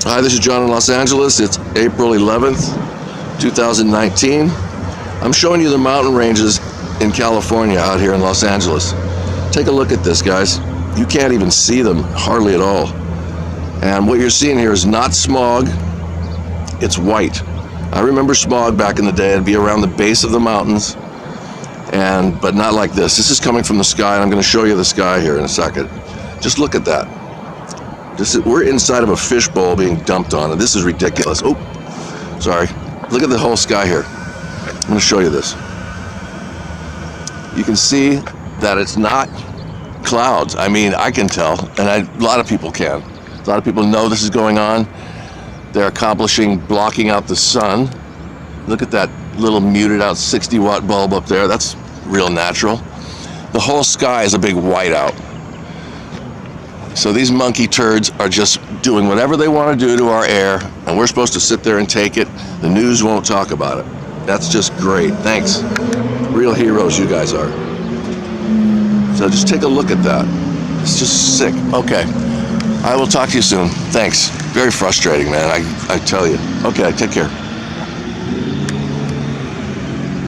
Hi, this is John in Los Angeles. It's April 11th, 2019. I'm showing you the mountain ranges in California out here in Los Angeles. Take a look at this, guys. You can't even see them hardly at all. And what you're seeing here is not smog, it's white. I remember smog back in the day. It'd be around the base of the mountains, but not like this. This is coming from the sky, and I'm going to show you the sky here in a second. Just look at that. We're inside of a fishbowl being dumped on, and this is ridiculous. Oh, sorry. Look at the whole sky here. I'm going to show you this. You can see that it's not clouds. I mean, I can tell, and a lot of people can. A lot of people know this is going on. They're blocking out the sun. Look at that little muted out 60-watt bulb up there. That's real natural. The whole sky is a big whiteout. So these monkey turds are just doing whatever they want to do to our air, and we're supposed to sit there and take it. The news won't talk about it. That's just great. Thanks. Real heroes you guys are. So just take a look at that. It's just sick. Okay. I will talk to you soon. Thanks. Very frustrating, man. I tell you. Okay, take care.